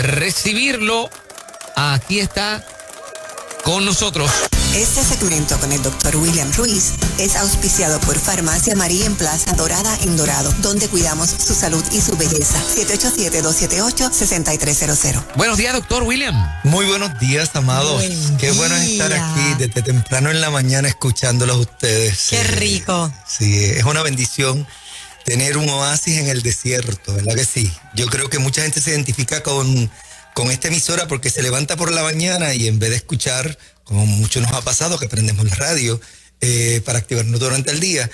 recibirlo. Aquí está con nosotros. Este segmento con el Dr. William Ruiz es auspiciado por Farmacia María en Plaza Dorada en Dorado, donde cuidamos su salud y su belleza. 787-278-6300. Buenos días, doctor William. Muy buenos días, amados. Qué bueno es estar aquí desde temprano en la mañana escuchándolos a ustedes. Qué rico. Sí, es una bendición tener un oasis en el desierto, ¿verdad que sí? Yo creo que mucha gente se identifica con esta emisora porque se levanta por la mañana y en vez de escuchar, como mucho nos ha pasado, que prendemos la radio para activarnos durante el día,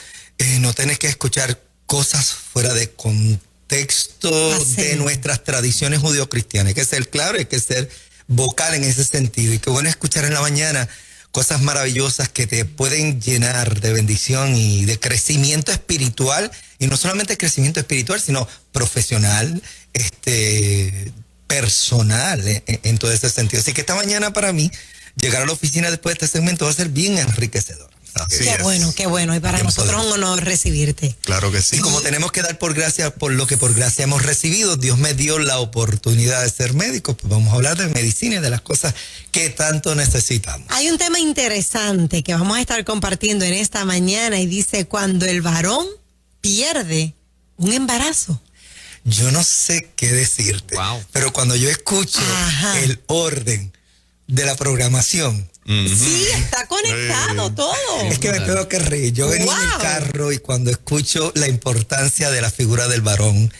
no tenés que escuchar cosas fuera de contexto de nuestras tradiciones judeocristianas. Hay que ser claro, hay que ser vocal en ese sentido. Y qué bueno escuchar en la mañana cosas maravillosas que te pueden llenar de bendición y de crecimiento espiritual. Y no solamente crecimiento espiritual, sino profesional, personal, en todo ese sentido. Así que esta mañana para mí, llegar a la oficina después de este segmento va a ser bien enriquecedor. Qué bueno, qué bueno. Y para bien nosotros es un honor recibirte. Claro que sí. Y como tenemos que dar por gracia, por lo que por gracia hemos recibido, Dios me dio la oportunidad de ser médico, pues vamos a hablar de medicina y de las cosas que tanto necesitamos. Hay un tema interesante que vamos a estar compartiendo en esta mañana y dice, cuando el varón pierde un embarazo. Yo no sé qué decirte, pero cuando yo escucho el orden de la programación. Sí, está conectado todo. Es que me tengo que reír. Yo venía en el carro y cuando escucho la importancia de la figura del varón,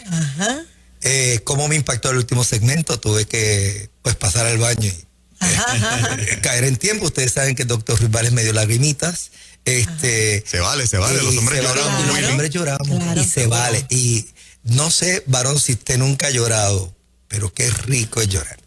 cómo me impactó el último segmento, tuve que pasar al baño y caer en tiempo. Ustedes saben que el doctor Rivales me dio lagrimitas. Se vale, los hombres lloramos. Los hombres lloramos y se vale. Y no sé, varón, si usted nunca ha llorado, pero qué rico es llorar.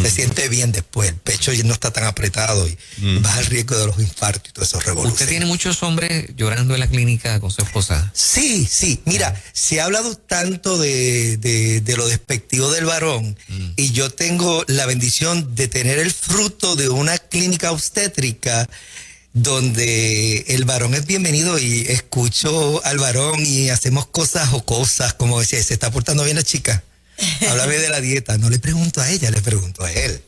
Se siente bien después, el pecho no está tan apretado y baja el riesgo de los infartos y todo eso revoluciona. ¿Usted tiene muchos hombres llorando en la clínica con su esposa? Sí. Mira, se ha hablado tanto de lo despectivo del varón y yo tengo la bendición de tener el fruto de una clínica obstétrica donde el varón es bienvenido y escucho al varón y hacemos cosas jocosas, como decía, se está portando bien la chica. Háblame de la dieta, no le pregunto a ella, le pregunto a él.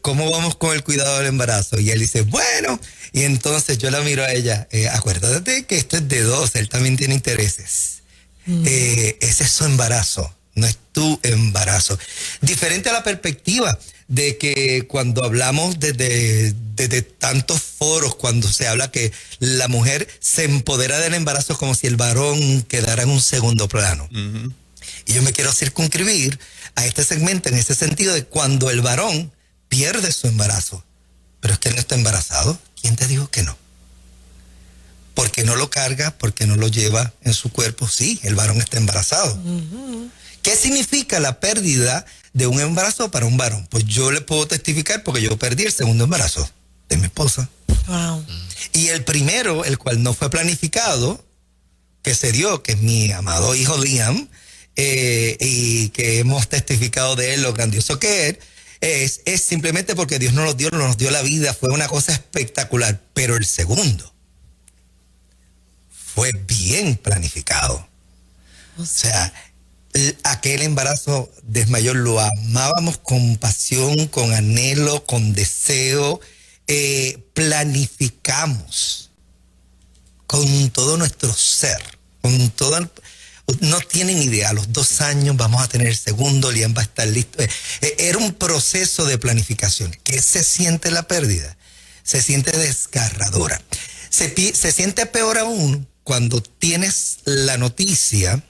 ¿Cómo vamos con el cuidado del embarazo? Y él dice, bueno, y entonces yo la miro a ella, acuérdate que esto es de dos, él también tiene intereses. Ese es su embarazo, no es tu embarazo. Diferente a la perspectiva de que cuando hablamos desde tantos foros, cuando se habla que la mujer se empodera del embarazo como si el varón quedara en un segundo plano. Y yo me quiero circunscribir a este segmento en ese sentido de cuando el varón pierde su embarazo. Pero es que él no está embarazado. ¿Quién te dijo que no? Porque no lo carga, porque no lo lleva en su cuerpo. Sí, el varón está embarazado. ¿Qué significa la pérdida de un embarazo para un varón? Pues yo le puedo testificar porque yo perdí el segundo embarazo de mi esposa. Y el primero, el cual no fue planificado, que se dio, que es mi amado hijo Liam, y que hemos testificado de él lo grandioso que es simplemente porque Dios nos dio la vida, fue una cosa espectacular, pero el segundo fue bien planificado. O sea, aquel embarazo desmayó, lo amábamos con pasión, con anhelo, con deseo, planificamos con todo nuestro ser, con toda... No tienen idea, a los 2 años vamos a tener el segundo, Liam va a estar listo. Era un proceso de planificación. ¿Qué se siente la pérdida? Se siente desgarradora. Se siente peor aún cuando tienes la noticia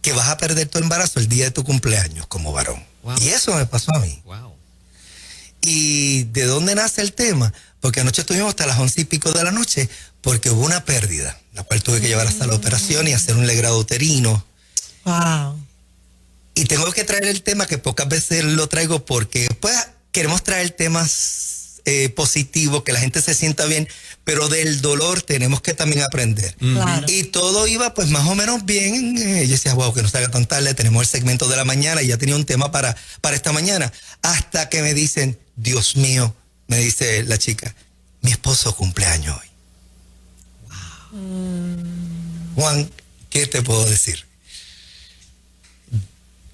que vas a perder tu embarazo el día de tu cumpleaños como varón. Y eso me pasó a mí. ¿Y de dónde nace el tema? Porque anoche estuvimos hasta las 11 y pico de la noche porque hubo una pérdida, la cual tuve que llevar hasta la operación y hacer un legrado uterino. Y tengo que traer el tema que pocas veces lo traigo porque pues queremos traer temas positivos, que la gente se sienta bien, pero del dolor tenemos que también aprender. Y todo iba pues más o menos bien. Yo decía, wow, que no salga tan tarde, tenemos el segmento de la mañana y ya tenía un tema para esta mañana. Hasta que me dicen, Dios mío, me dice la chica, mi esposo cumpleaños hoy. Juan, ¿qué te puedo decir?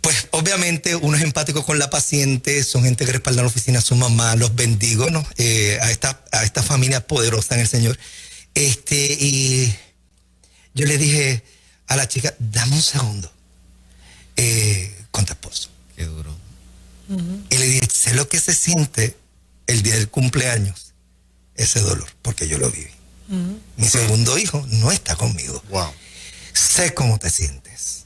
Pues obviamente uno es empático con la paciente, son gente que respalda la oficina a su mamá, los bendigo, ¿no? A esta familia poderosa en el Señor. Y yo le dije a la chica, dame un segundo con tu esposo. Qué duro. Y le dije, sé lo que se siente el día del cumpleaños, ese dolor, porque yo lo viví. Mi segundo hijo no está conmigo. Wow. Sé cómo te sientes.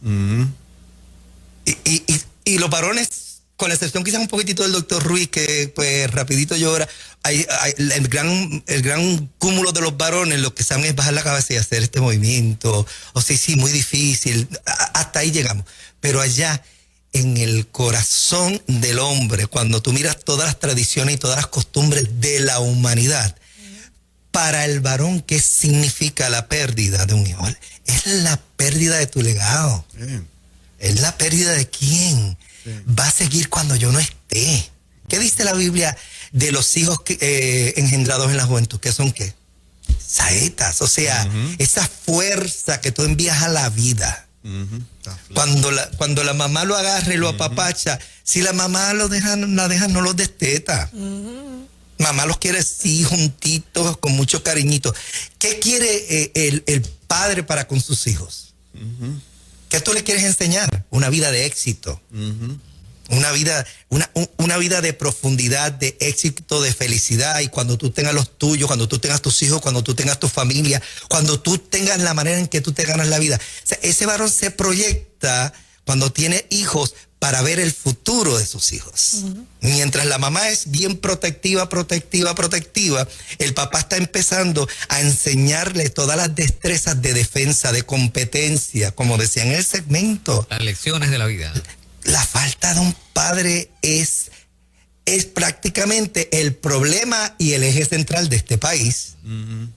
Y los varones, con la excepción quizás un poquitito del doctor Ruiz, que pues rapidito llora, el gran cúmulo de los varones, lo que saben es bajar la cabeza y hacer este movimiento. O sea, sí, muy difícil. Hasta ahí llegamos. Pero allá, en el corazón del hombre, cuando tú miras todas las tradiciones y todas las costumbres de la humanidad, para el varón, ¿qué significa la pérdida de un hijo? Es la pérdida de tu legado. Es la pérdida de quién va a seguir cuando yo no esté. ¿Qué dice la Biblia de los hijos engendrados en la juventud? ¿Qué son qué? Saetas. O sea, esa fuerza que tú envías a la vida. Cuando la mamá lo agarra y lo apapacha, si la mamá la deja, no los desteta. Mamá los quiere así, juntitos, con mucho cariñito. ¿Qué quiere el padre para con sus hijos? ¿Qué tú le quieres enseñar? Una vida de éxito. Una vida de profundidad, de éxito, de felicidad. Y cuando tú tengas los tuyos, cuando tú tengas tus hijos, cuando tú tengas tu familia, cuando tú tengas la manera en que tú te ganas la vida. O sea, ese varón se proyecta cuando tiene hijos para ver el futuro de sus hijos. Mientras la mamá es bien protectiva, el papá está empezando a enseñarle todas las destrezas de defensa, de competencia, como decía en el segmento. Las lecciones de la vida. La falta de un padre es prácticamente el problema y el eje central de este país,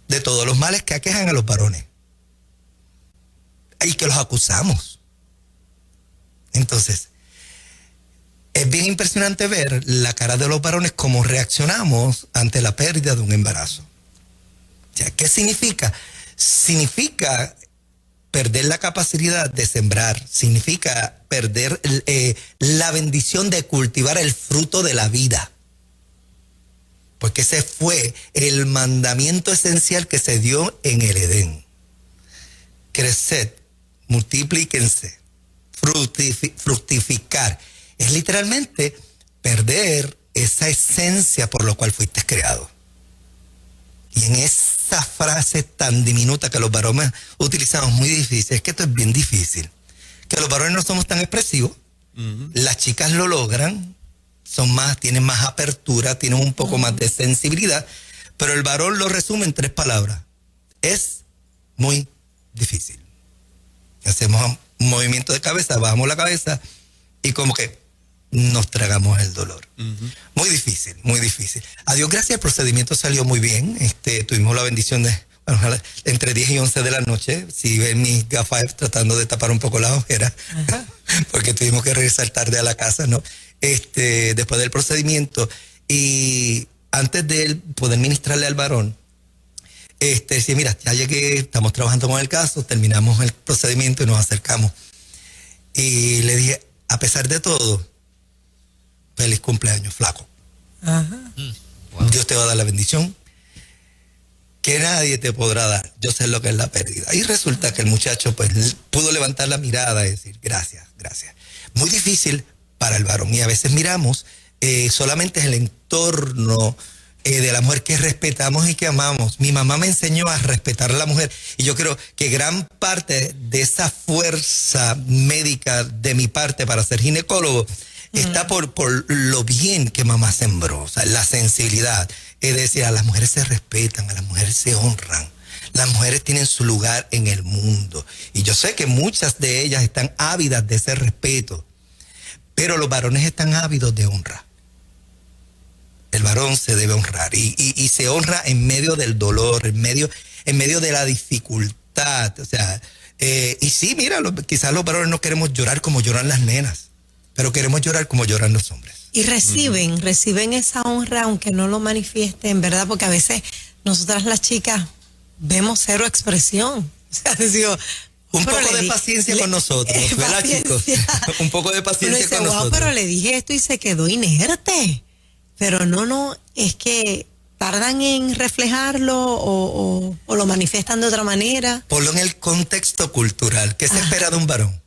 de todos los males que aquejan a los varones y que los acusamos. Entonces, es bien impresionante ver la cara de los varones, cómo reaccionamos ante la pérdida de un embarazo. O sea, ¿qué significa? Significa perder la capacidad de sembrar, significa perder la bendición de cultivar el fruto de la vida. Porque ese fue el mandamiento esencial que se dio en el Edén. Creced, multiplíquense, fructificar. Es literalmente perder esa esencia por la cual fuiste creado. Y en esa frase tan diminuta que los varones utilizamos, muy difícil, es que esto es bien difícil. Que los varones no somos tan expresivos, las chicas lo logran, tienen más apertura, tienen un poco más de sensibilidad, pero el varón lo resume en 3 palabras. Es muy difícil. Hacemos un movimiento de cabeza, bajamos la cabeza y como que nos tragamos el dolor. Muy difícil, muy difícil. A Dios gracias, el procedimiento salió muy bien. Tuvimos la bendición de, entre 10 y 11 de la noche, si ven mis gafas tratando de tapar un poco la ojera, porque tuvimos que regresar tarde a la casa, ¿no? Después del procedimiento. Y antes de él poder ministrarle al varón, decía, mira, ya llegué, estamos trabajando con el caso, terminamos el procedimiento y nos acercamos. Y le dije, a pesar de todo, feliz cumpleaños, flaco. Wow. Dios te va a dar la bendición que nadie te podrá dar. Yo sé lo que es la pérdida. Y resulta que el muchacho pues pudo levantar la mirada y decir, gracias, gracias. Muy difícil para el varón. Y a veces miramos solamente es el entorno de la mujer que respetamos y que amamos. Mi mamá me enseñó a respetar a la mujer y yo creo que gran parte de esa fuerza médica de mi parte para ser ginecólogo está por lo bien que mamá sembró, o sea, la sensibilidad. Es decir, a las mujeres se respetan, a las mujeres se honran. Las mujeres tienen su lugar en el mundo. Y yo sé que muchas de ellas están ávidas de ese respeto, pero los varones están ávidos de honra. El varón se debe honrar y se honra en medio del dolor, en medio de la dificultad. O sea, y sí, mira, quizás los varones no queremos llorar como lloran las nenas, pero queremos llorar como lloran los hombres. Y reciben esa honra aunque no lo manifiesten, ¿verdad? Porque a veces nosotras las chicas vemos cero expresión. O sea, digo, Un Pero poco le de di- paciencia le- con nosotros, ¿verdad, chicos? paciencia. Un poco de Uno paciencia dice, con wow, nosotros. pero le dije esto y se quedó inerte. Pero no, es que tardan en reflejarlo o lo manifiestan de otra manera. Ponlo en el contexto cultural. ¿Qué se espera de un varón?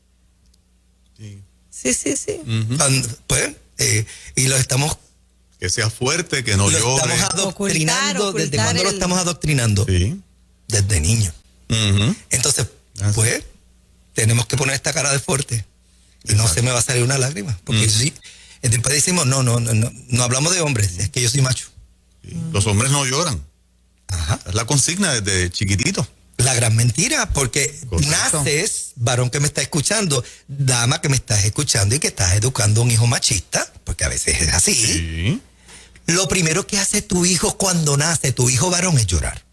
Sí. Pues, y lo estamos, Que sea fuerte, que no lo llore. estamos adoctrinando. ¿Desde Ocultar cuándo lo el- estamos adoctrinando? Sí. Desde niño. Ujú. Entonces, Así. pues, tenemos que poner esta cara de fuerte. Y no se me va a salir una lágrima. Porque sí, después decimos, no hablamos de hombres, es que yo soy macho. Sí. Los hombres no lloran. Ajá. Es la consigna desde chiquitito. La gran mentira, porque Correcto. naces, varón que me está escuchando, dama que me estás escuchando y que estás educando a un hijo machista, porque a veces es así. Sí. Lo primero que hace tu hijo cuando nace, tu hijo varón, es llorar.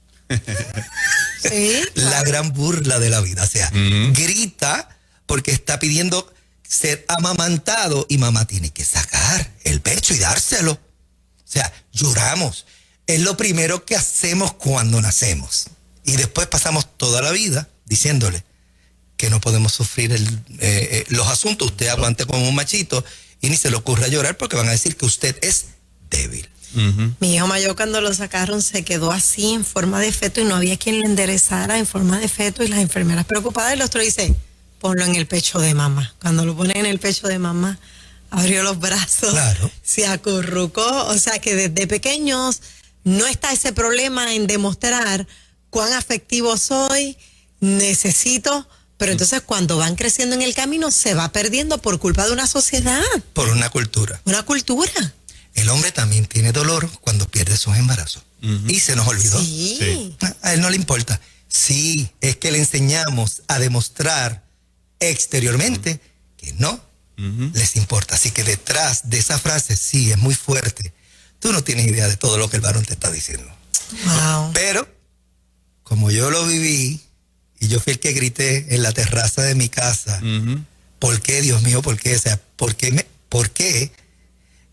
Sí. La gran burla de la vida. O sea, grita porque está pidiendo ser amamantado y mamá tiene que sacar el pecho y dárselo. O sea, lloramos. Es lo primero que hacemos cuando nacemos. Y después pasamos toda la vida diciéndole que no podemos sufrir los asuntos. Usted aguante como un machito y ni se le ocurra llorar porque van a decir que usted es débil. Ujú. Mi hijo mayor cuando lo sacaron se quedó así en forma de feto y no había quien le enderezara en forma de feto y las enfermeras preocupadas y el otro dice, ponlo en el pecho de mamá. Cuando lo ponen en el pecho de mamá, abrió los brazos, Claro. se acurrucó, o sea que desde pequeños no está ese problema en demostrar cuán afectivo soy, necesito, pero entonces cuando van creciendo en el camino se va perdiendo por culpa de una sociedad, Por una cultura. una cultura. El hombre también tiene dolor cuando pierde sus embarazos. Y se nos olvidó. Sí. A él no le importa. Sí, es que le enseñamos a demostrar exteriormente que no les importa. Así que detrás de esa frase, sí, es muy fuerte. Tú no tienes idea de todo lo que el varón te está diciendo. Wow. Pero, como yo lo viví, y yo fui el que grité en la terraza de mi casa, Ujú. ¿por qué, Dios mío, por qué? O sea, ¿por qué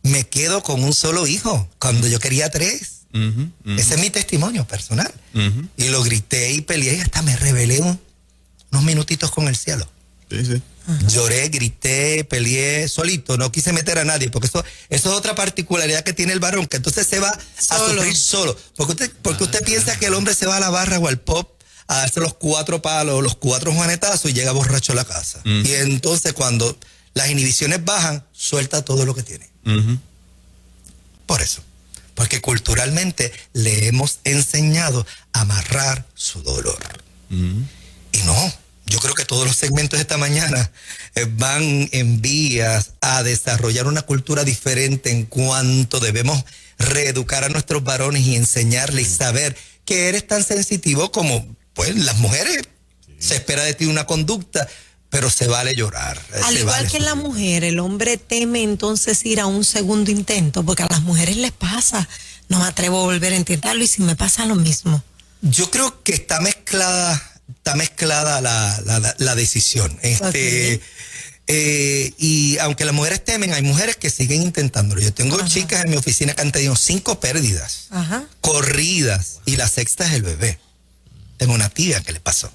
me quedo con un solo hijo cuando yo quería 3? Ujú. Ujú. Ese es mi testimonio personal. Ujú. Y lo grité y peleé y hasta me rebelé unos minutitos con el cielo. Sí, sí. Lloré, grité, peleé solito, no quise meter a nadie, porque eso es otra particularidad que tiene el varón, que entonces se va a Solo. sufrir solo. Porque usted piensa que el hombre se va a la barra o al pop a darse los 4 palos, los 4 juanetazos y llega borracho a la casa. Y entonces cuando las inhibiciones bajan, suelta todo lo que tiene. Ujú. Por eso. Porque culturalmente le hemos enseñado a amarrar su dolor. Ujú. Y no, yo creo que todos los segmentos de esta mañana van en vías a desarrollar una cultura diferente en cuanto debemos reeducar a nuestros varones y enseñarles y saber que eres tan sensitivo como pues las mujeres. Se espera de ti una conducta, pero se vale llorar. Al se igual vale que la sufrir. mujer, el hombre teme entonces ir a un segundo intento, porque a las mujeres les pasa. No me atrevo a volver a intentarlo y si me pasa lo mismo. Yo creo que está mezclada la decisión. Y aunque las mujeres temen, hay mujeres que siguen intentándolo. Yo tengo chicas en mi oficina que han tenido 5 pérdidas Ajá. corridas y la sexta es el bebé. Tengo una tía que le pasó.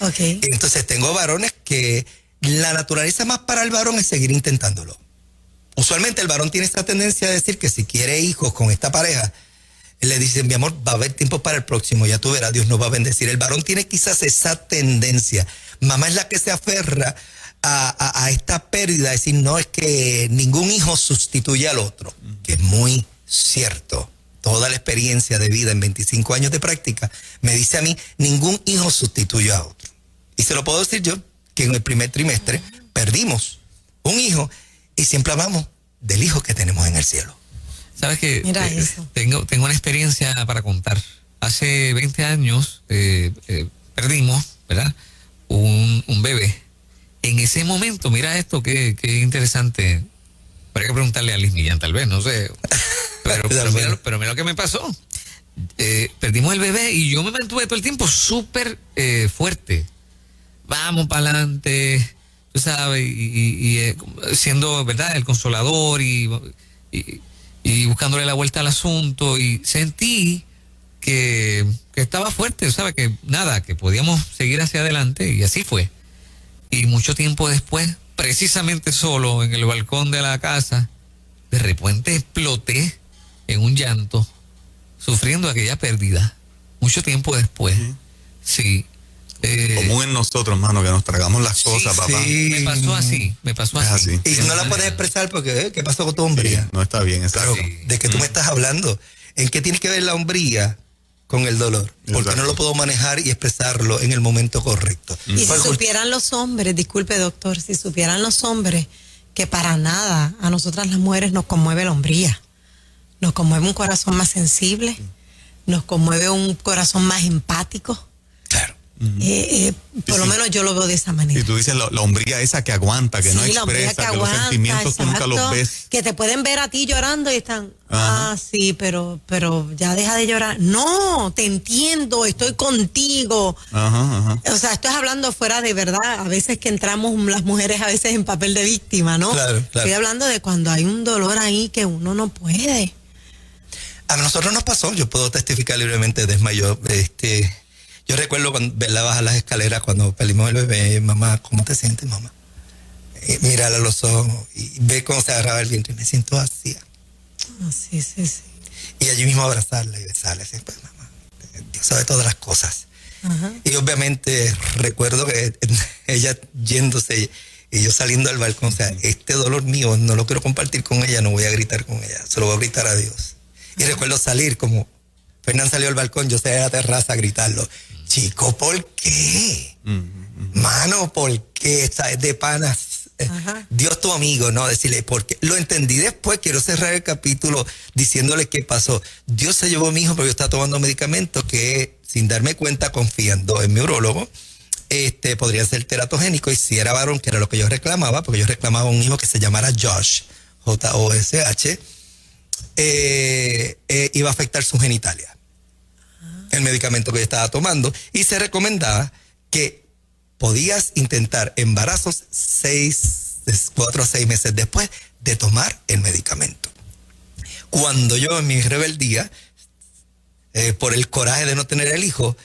Ok. Entonces tengo varones que la naturaleza más para el varón es seguir intentándolo. Usualmente el varón tiene esta tendencia a decir que si quiere hijos con esta pareja, le dicen, mi amor, va a haber tiempo para el próximo, ya tú verás, Dios nos va a bendecir. El varón tiene quizás esa tendencia. Mamá es la que se aferra a esta pérdida, decir, no, es que ningún hijo sustituye al otro, que es muy cierto. Toda la experiencia de vida en 25 años de práctica me dice a mí, ningún hijo sustituye a otro. Y se lo puedo decir yo, que en el primer trimestre perdimos un hijo y siempre hablamos del hijo que tenemos en el cielo. ¿Sabes qué? Mira eso. Tengo una experiencia para contar. Hace 20 años perdimos, ¿verdad? Un bebé. En ese momento, mira esto, qué interesante. Habría que preguntarle a Liz Millán, tal vez, no sé. Pero mira lo que me pasó. Perdimos el bebé y yo me mantuve todo el tiempo súper fuerte. Vamos para adelante, tú sabes, y siendo, ¿verdad?, el consolador y buscándole la vuelta al asunto. Y sentí que estaba fuerte, ¿sabes? Que nada, que podíamos seguir hacia adelante y así fue. Y mucho tiempo después, precisamente solo en el balcón de la casa, de repente exploté en un llanto, sufriendo aquella pérdida. Mucho tiempo después, sí. Común en nosotros, hermano, que nos tragamos las cosas, papá. sí. Me pasó Es así. así. Y no la puedes expresar porque, ¿qué pasó con tu hombría? Sí, no está bien, Claro, exacto. ¿de qué tú me estás hablando? ¿En qué tiene que ver la hombría con el dolor? Porque Exacto. no lo puedo manejar y expresarlo en el momento correcto. Y si Porque- supieran los hombres, disculpe doctor, si supieran los hombres que para nada a nosotras las mujeres nos conmueve la hombría, nos conmueve un corazón más sensible, nos conmueve un corazón más empático. Claro. Por lo menos yo lo veo de esa manera. Y tú dices la hombría esa que aguanta, que no Sí, la hombría expresa, que los sentimientos tú nunca los exacto, ves. que te pueden ver a ti llorando y están, Ajá. sí, pero ya deja de llorar. No, te entiendo, estoy contigo. Ajá, ajá. O sea, estoy hablando fuera de verdad, a veces que entramos las mujeres a veces en papel de víctima, ¿no? Claro, claro. Estoy hablando de cuando hay un dolor ahí que uno no puede. A nosotros nos pasó, yo puedo testificar libremente, desmayó. Yo recuerdo cuando verla bajar las escaleras, cuando perdimos el bebé, mamá, ¿cómo te sientes, mamá? Mírala a los ojos y ve cómo se agarraba el vientre y me siento así. Sí. Y allí mismo abrazarla y besarla, así, pues mamá, Dios sabe todas las cosas. Ajá. Y obviamente recuerdo que ella yéndose y yo saliendo al balcón, o sea, este dolor mío no lo quiero compartir con ella, no voy a gritar con ella, se lo voy a gritar a Dios. Y recuerdo salir como Fernán salió al balcón, yo salí a la terraza a gritarlo. Chico, ¿por qué? Mano, ¿por qué? ¿Sabes? De panas. Ajá. Dios tu amigo, ¿no? Decirle, porque lo entendí después, quiero cerrar el capítulo diciéndole qué pasó. Dios se llevó a mi hijo porque yo estaba tomando medicamentos que, sin darme cuenta, confiando en mi urólogo, podría ser teratogénico, y si era varón, que era lo que yo reclamaba, porque yo reclamaba un hijo que se llamara Josh, J-O-S-H, iba a afectar su genitalia. El medicamento que yo estaba tomando, y se recomendaba que podías intentar embarazos 4 a 6 meses después de tomar el medicamento. Cuando yo en mi rebeldía, por el coraje de no tener el hijo,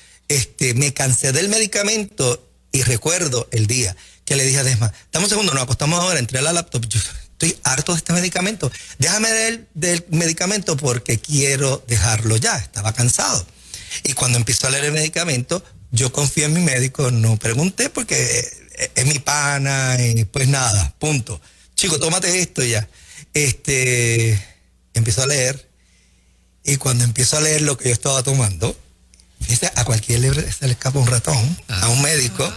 me cansé del medicamento, y recuerdo el día que le dije a Desma, dame un segundo, nos acostamos ahora, entré a la laptop, yo estoy harto de este medicamento, déjame del medicamento porque quiero dejarlo ya, estaba cansado. Y cuando empezó a leer el medicamento, yo confié en mi médico, no pregunté porque es mi pana, pues nada, punto. Chico, tómate esto y ya. Empezó a leer, y cuando empiezo a leer lo que yo estaba tomando, fíjate, a cualquiera se le escapa un ratón, a un médico.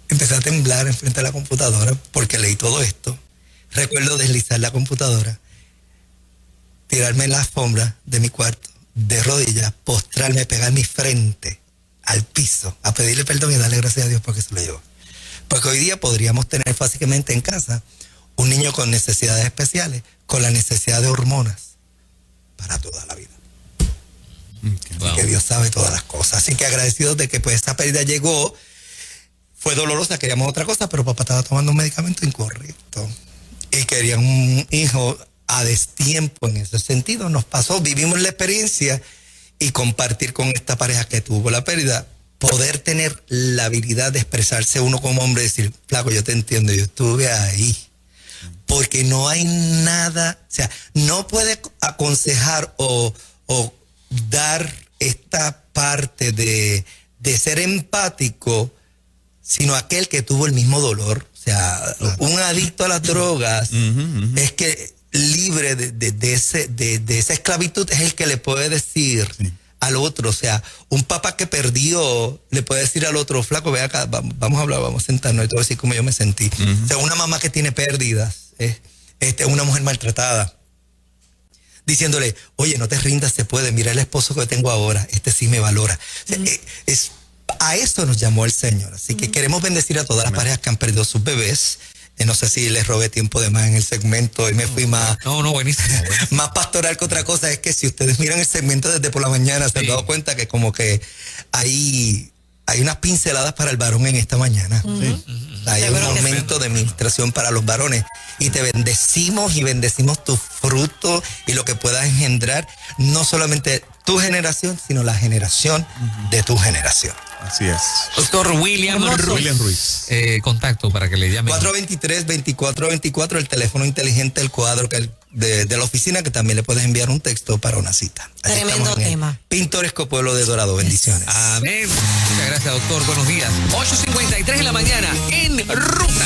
Empecé a temblar enfrente de la computadora porque leí todo esto. Recuerdo deslizar la computadora, tirarme en la alfombra de mi cuarto, de rodillas, postrarme, pegar mi frente al piso, a pedirle perdón y darle gracias a Dios porque se lo llevó. Porque hoy día podríamos tener fácilmente en casa un niño con necesidades especiales, con la necesidad de hormonas para toda la vida. Wow. Que Dios sabe todas las cosas. Así que agradecidos de que pues esa pérdida llegó. Fue dolorosa, queríamos otra cosa, pero papá estaba tomando un medicamento incorrecto. Y querían un hijo a destiempo en ese sentido. Nos pasó, vivimos la experiencia, y compartir con esta pareja que tuvo la pérdida, poder tener la habilidad de expresarse uno como hombre y decir, flaco, yo te entiendo, yo estuve ahí. Porque no hay nada, o sea, no puede aconsejar o dar esta parte de ser empático, sino aquel que tuvo el mismo dolor. O sea, un adicto a las drogas es que libre de esa esclavitud es el que le puede decir al otro. O sea, un papá que perdió le puede decir al otro, flaco, ve acá, vamos a hablar, vamos a sentarnos, y te voy a decir cómo yo me sentí. O sea, una mamá que tiene pérdidas, una mujer maltratada, diciéndole, oye, no te rindas, se puede, mira el esposo que tengo ahora, sí me valora. O sea, a eso nos llamó el Señor. Así que queremos bendecir a todas las parejas que han perdido sus bebés. No sé si les robé tiempo de más en el segmento y me fui más Buenísimo. más pastoral que otra cosa. Es que si ustedes miran el segmento desde por la mañana, se han dado cuenta que como que hay unas pinceladas para el varón en esta mañana. Hay un momento de administración para los varones, y te bendecimos y bendecimos tu fruto. fruto y lo que pueda engendrar no solamente tu generación, sino la generación de tu generación. Así es. Doctor William Ruiz. Contacto para que le llamen. 423-2424, el teléfono inteligente, el cuadro de la oficina, que también le puedes enviar un texto para una cita. Allí Tremendo estamos en el tema. pintoresco pueblo de Dorado. Bendiciones. Amén. Muchas gracias, doctor. Buenos días. 8:53 de la mañana en Ruta.